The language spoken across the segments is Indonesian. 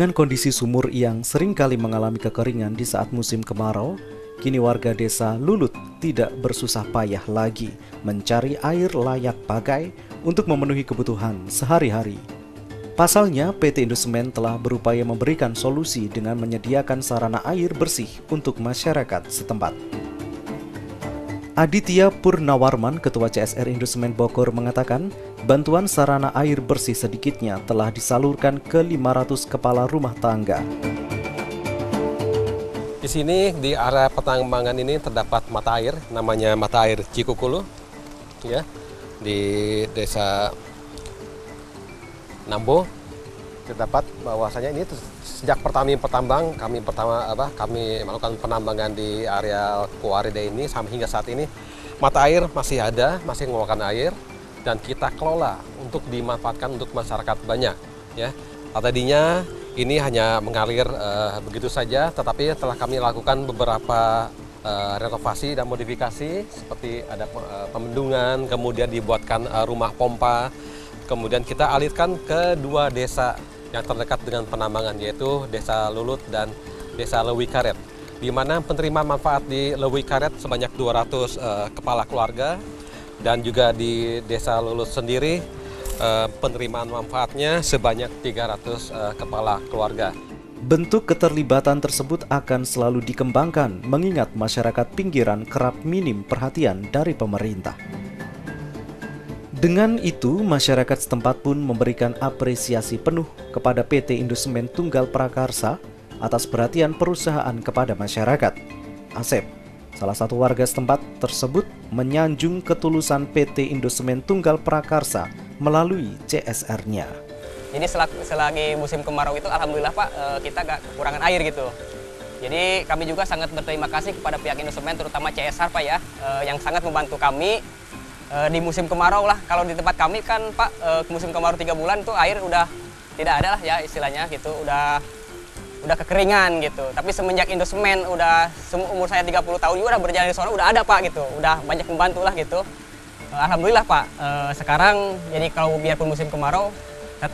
Dengan kondisi sumur yang sering kali mengalami kekeringan di saat musim kemarau, kini warga desa Lulut tidak bersusah payah lagi mencari air layak pakai untuk memenuhi kebutuhan sehari-hari. Pasalnya, PT Indosemen telah berupaya memberikan solusi dengan menyediakan sarana air bersih untuk masyarakat setempat. Aditya Purnawarman, Ketua CSR Indosemen Bogor mengatakan, bantuan sarana air bersih sedikitnya telah disalurkan ke 500 kepala rumah tangga. Di sini di area pertambangan ini terdapat mata air, namanya mata air Cikukulu, ya, di desa Nambo. Terdapat bahwasanya ini sejak pertambang kami melakukan penambangan di area Kuaride ini sampai hingga saat ini mata air masih ada, masih mengeluarkan air dan kita kelola untuk dimanfaatkan untuk masyarakat banyak, ya. Tadinya ini hanya mengalir begitu saja, tetapi telah kami lakukan beberapa renovasi dan modifikasi seperti ada pembendungan, kemudian dibuatkan rumah pompa, kemudian kita alirkan ke dua desa yang terdekat dengan penambangan, yaitu Desa Lulut dan Desa Lewi Karet, di mana penerima manfaat di Lewi Karet sebanyak 200 kepala keluarga, dan juga di Desa Lulut sendiri penerimaan manfaatnya sebanyak 300 kepala keluarga. Bentuk keterlibatan tersebut akan selalu dikembangkan mengingat masyarakat pinggiran kerap minim perhatian dari pemerintah. Dengan itu, masyarakat setempat pun memberikan apresiasi penuh kepada PT Indosemen Tunggal Prakarsa atas perhatian perusahaan kepada masyarakat. Asep, salah satu warga setempat tersebut, menyanjung ketulusan PT Indosemen Tunggal Prakarsa melalui CSR-nya. Jadi selagi musim kemarau itu alhamdulillah Pak, kita gak kekurangan air gitu. Jadi kami juga sangat berterima kasih kepada pihak Indosemen, terutama CSR Pak ya, yang sangat membantu kami di musim kemarau lah. Kalau di tempat kami kan Pak, musim kemarau 3 bulan tuh air udah tidak ada lah ya istilahnya gitu, udah kekeringan gitu. Tapi semenjak Indosemen udah umur saya 30 tahun juga udah berjalan di sana, udah ada Pak gitu, udah banyak membantu lah gitu. Alhamdulillah Pak, sekarang jadi kalau biarpun musim kemarau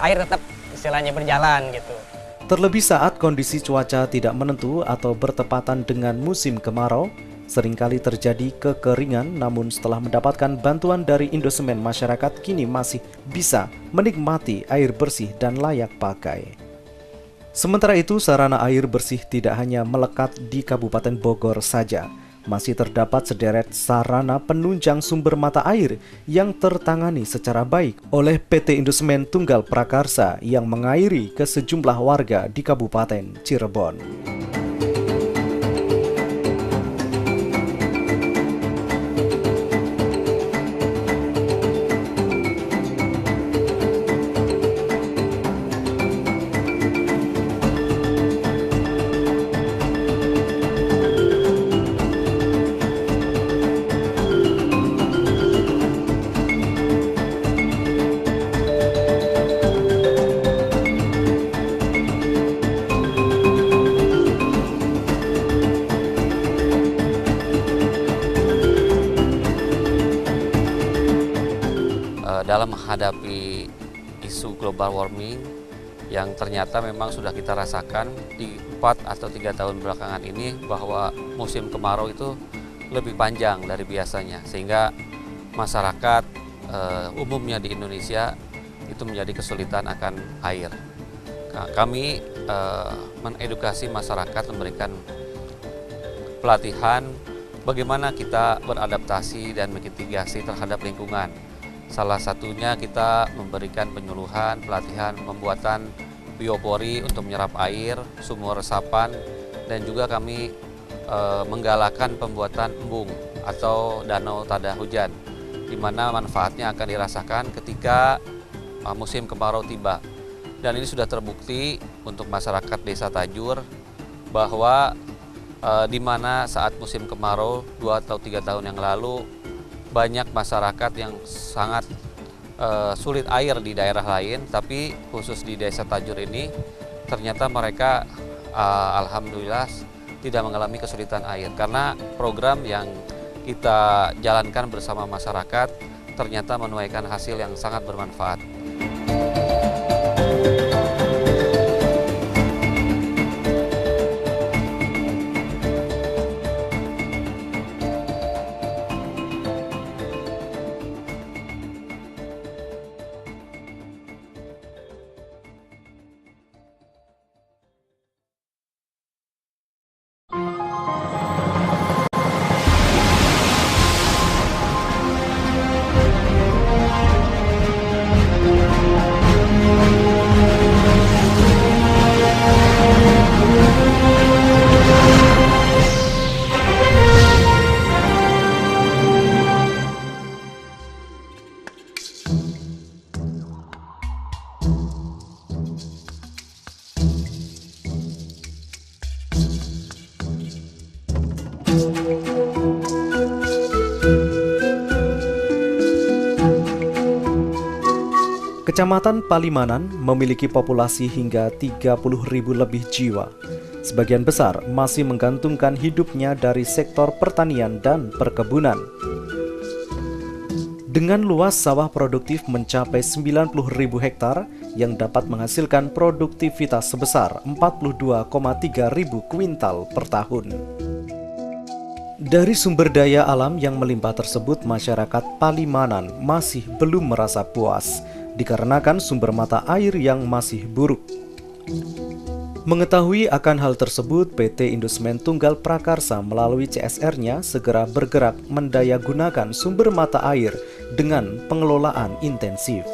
air tetap istilahnya berjalan gitu. Terlebih saat kondisi cuaca tidak menentu atau bertepatan dengan musim kemarau, seringkali terjadi kekeringan, namun setelah mendapatkan bantuan dari Indosemen, masyarakat kini masih bisa menikmati air bersih dan layak pakai. Sementara itu, sarana air bersih tidak hanya melekat di Kabupaten Bogor saja. Masih terdapat sederet sarana penunjang sumber mata air yang tertangani secara baik oleh PT Indosemen Tunggal Prakarsa yang mengairi ke sejumlah warga di Kabupaten Cirebon. Dalam menghadapi isu global warming yang ternyata memang sudah kita rasakan di 4 atau 3 tahun belakangan ini, bahwa musim kemarau itu lebih panjang dari biasanya, sehingga masyarakat umumnya di Indonesia itu menjadi kesulitan akan air. Kami mengedukasi masyarakat, memberikan pelatihan bagaimana kita beradaptasi dan mitigasi terhadap lingkungan. Salah satunya kita memberikan penyuluhan, pelatihan pembuatan biopori untuk menyerap air, sumur resapan, dan juga kami menggalakkan pembuatan embung atau danau tada hujan, di mana manfaatnya akan dirasakan ketika musim kemarau tiba. Dan ini sudah terbukti untuk masyarakat Desa Tajur bahwa di mana saat musim kemarau 2 atau 3 tahun yang lalu banyak masyarakat yang sangat sulit air di daerah lain, tapi khusus di Desa Tajur ini ternyata mereka alhamdulillah tidak mengalami kesulitan air, karena program yang kita jalankan bersama masyarakat ternyata menuaikan hasil yang sangat bermanfaat. Kecamatan Palimanan memiliki populasi hingga 30.000 lebih jiwa. Sebagian besar masih menggantungkan hidupnya dari sektor pertanian dan perkebunan. Dengan luas sawah produktif mencapai 90.000 hektar yang dapat menghasilkan produktivitas sebesar 42,3 ribu kuintal per tahun. Dari sumber daya alam yang melimpah tersebut, masyarakat Palimanan masih belum merasa puas dikarenakan sumber mata air yang masih buruk. Mengetahui akan hal tersebut, PT Indosemen Tunggal Prakarsa melalui CSR-nya segera bergerak mendayagunakan sumber mata air dengan pengelolaan intensif.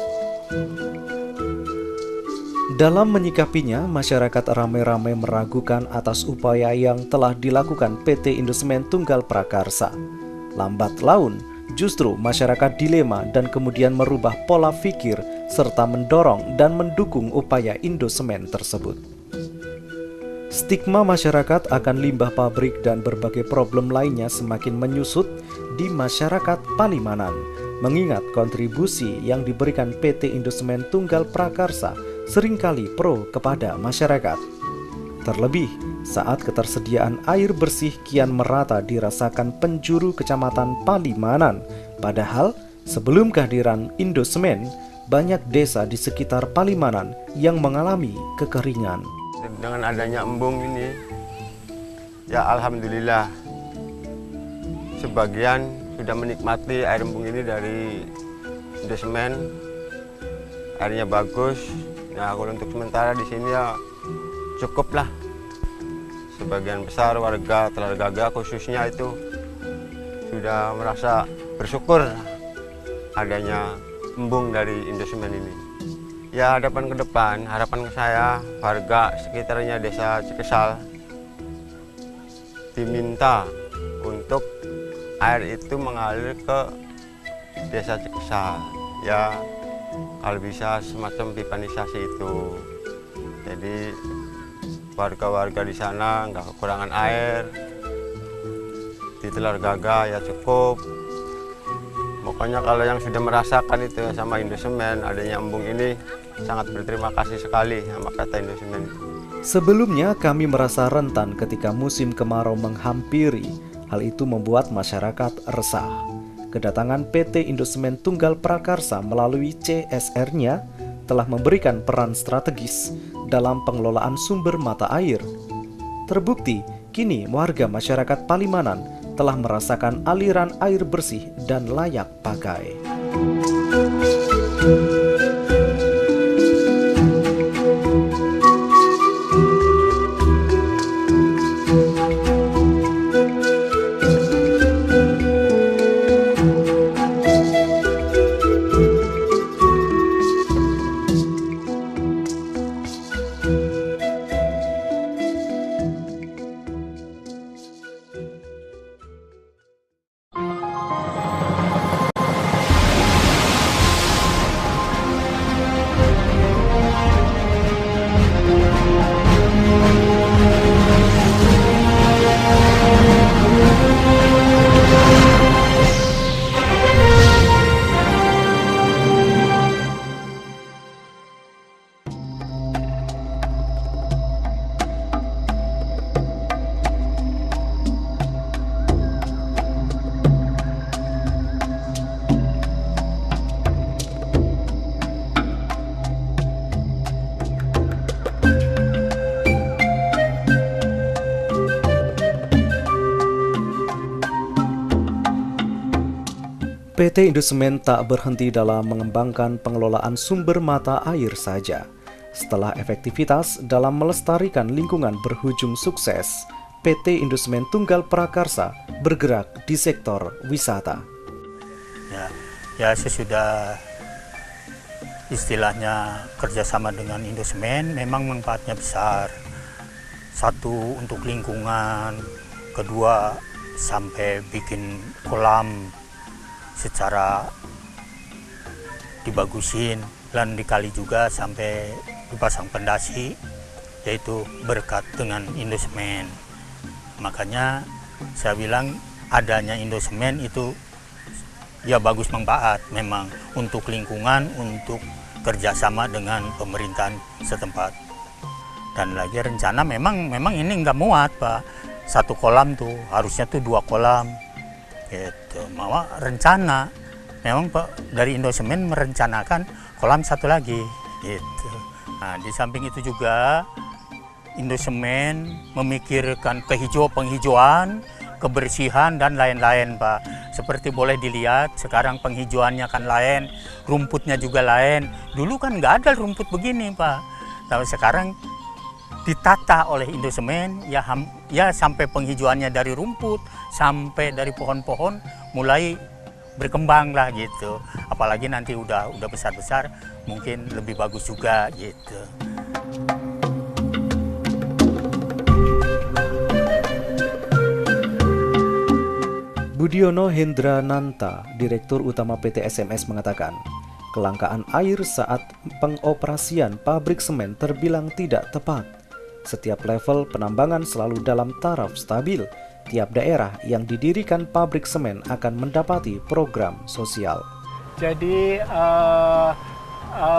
Dalam menyikapinya, masyarakat ramai-ramai meragukan atas upaya yang telah dilakukan PT Indosemen Tunggal Prakarsa. Lambat laun, justru masyarakat dilema dan kemudian merubah pola pikir serta mendorong dan mendukung upaya Indosemen tersebut. Stigma masyarakat akan limbah pabrik dan berbagai problem lainnya semakin menyusut di masyarakat Palimanan, mengingat kontribusi yang diberikan PT Indosemen Tunggal Prakarsa seringkali pro kepada masyarakat. Terlebih, saat ketersediaan air bersih kian merata dirasakan penjuru Kecamatan Palimanan, padahal sebelum kehadiran Indosemen, banyak desa di sekitar Palimanan yang mengalami kekeringan. Dengan adanya embung ini, ya alhamdulillah sebagian sudah menikmati air embung ini dari Indosemen. Airnya bagus. Nah, kalau untuk sementara di sini ya cukup lah. Sebagian besar warga Telargaga khususnya itu sudah merasa bersyukur adanya embung dari Indosemen ini. Ya, harapan ke depan, harapan saya warga sekitarnya desa Cikesal diminta untuk air itu mengalir ke desa Cikesal. Ya, kalau bisa semacam pipanisasi itu. Jadi warga-warga di sana nggak kekurangan air. Di Telargaga ya cukup. Pokoknya kalau yang sudah merasakan itu sama Indosemen adanya embung ini, sangat berterima kasih sekali sama PT Indosemen. Sebelumnya kami merasa rentan ketika musim kemarau menghampiri. Hal itu membuat masyarakat resah. Kedatangan PT Indosemen Tunggal Prakarsa melalui CSR-nya telah memberikan peran strategis dalam pengelolaan sumber mata air. Terbukti, kini warga masyarakat Palimanan telah merasakan aliran air bersih dan layak pakai. PT Indosemen tak berhenti dalam mengembangkan pengelolaan sumber mata air saja. Setelah efektivitas dalam melestarikan lingkungan berujung sukses, PT Indosemen Tunggal Prakarsa bergerak di sektor wisata. Ya sesudah istilahnya kerjasama dengan Indosemen memang manfaatnya besar. Satu untuk lingkungan, kedua sampai bikin kolam secara dibagusin, dan dikali juga sampai dipasang pendasi, yaitu berkat dengan Indosemen. Makanya saya bilang adanya Indosemen itu ya bagus manfaat memang untuk lingkungan, untuk kerjasama dengan pemerintahan setempat. Dan lagi rencana memang ini nggak muat Pak, 1 kolam tuh harusnya tuh 2 kolam gitu. Mau rencana memang Pak dari Indosemen merencanakan kolam 1 lagi gitu. Nah di samping itu juga Indosemen memikirkan penghijauan, kebersihan dan lain-lain Pak. Seperti boleh dilihat sekarang penghijauannya kan lain, rumputnya juga lain. Dulu kan nggak ada rumput begini Pak. Tapi sekarang ditata oleh Indosemen ya sampai penghijauannya dari rumput sampai dari pohon-pohon mulai berkembang lah gitu. Apalagi nanti udah besar-besar mungkin lebih bagus juga gitu. Budiono Hendra Nanta, Direktur Utama PT SMS mengatakan, kelangkaan air saat pengoperasian pabrik semen terbilang tidak tepat. Setiap level penambangan selalu dalam taraf stabil. Tiap daerah yang didirikan pabrik semen akan mendapati program sosial. Jadi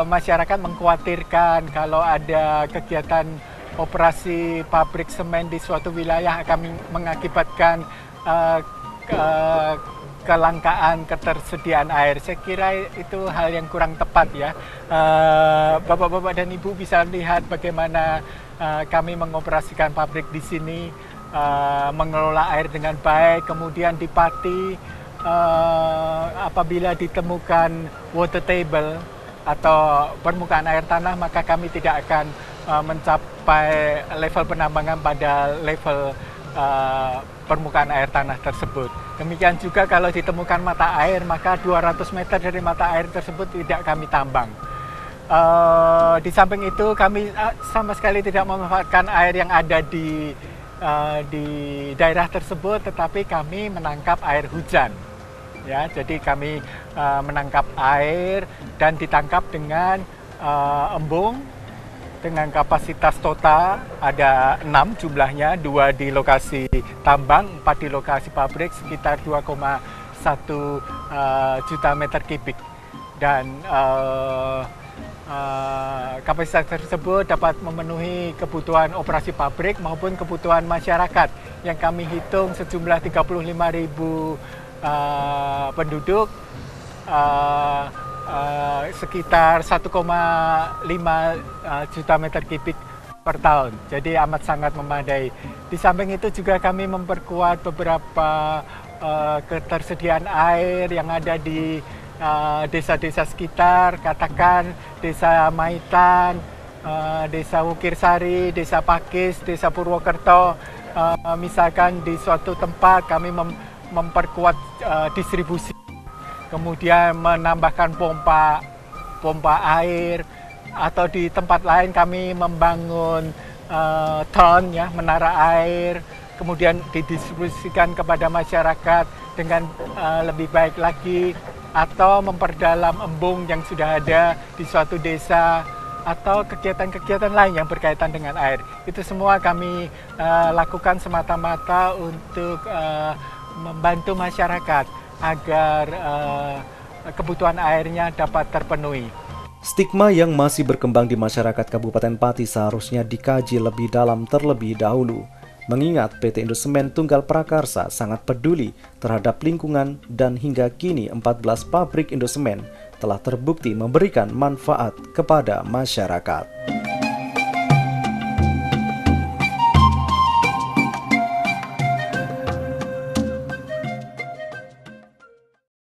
masyarakat mengkhawatirkan kalau ada kegiatan operasi pabrik semen di suatu wilayah akan mengakibatkan kelangkaan ketersediaan air. Saya kira itu hal yang kurang tepat ya. Bapak-bapak dan Ibu bisa lihat bagaimana kami mengoperasikan pabrik di sini, mengelola air dengan baik. Kemudian di Pati, apabila ditemukan water table atau permukaan air tanah, maka kami tidak akan mencapai level penambangan pada level permukaan air tanah tersebut. Demikian juga kalau ditemukan mata air, maka 200 meter dari mata air tersebut tidak kami tambang. Di samping itu kami sama sekali tidak memanfaatkan air yang ada di daerah tersebut, tetapi kami menangkap air hujan. Ya, jadi kami menangkap air dan ditangkap dengan embung dengan kapasitas total ada 6 jumlahnya, 2 di lokasi tambang, 4 di lokasi pabrik, sekitar 2,1 juta meter kubik. Dan kapasitas tersebut dapat memenuhi kebutuhan operasi pabrik maupun kebutuhan masyarakat yang kami hitung sejumlah 35.000 penduduk, sekitar 1,5 juta meter kubik per tahun. Jadi amat sangat memadai. Di samping itu juga kami memperkuat beberapa ketersediaan air yang ada di desa-desa sekitar, katakan Desa Maitan, Desa Wukirsari, Desa Pakis, Desa Purwokerto. Misalkan di suatu tempat kami memperkuat distribusi, kemudian menambahkan pompa air, atau di tempat lain kami membangun ton ya, menara air, kemudian didistribusikan kepada masyarakat dengan lebih baik lagi, atau memperdalam embung yang sudah ada di suatu desa, atau kegiatan-kegiatan lain yang berkaitan dengan air. Itu semua kami lakukan semata-mata untuk membantu masyarakat agar kebutuhan airnya dapat terpenuhi. Stigma yang masih berkembang di masyarakat Kabupaten Pati seharusnya dikaji lebih dalam terlebih dahulu. Mengingat PT Indosemen Tunggal Prakarsa sangat peduli terhadap lingkungan dan hingga kini 14 pabrik Indosemen telah terbukti memberikan manfaat kepada masyarakat.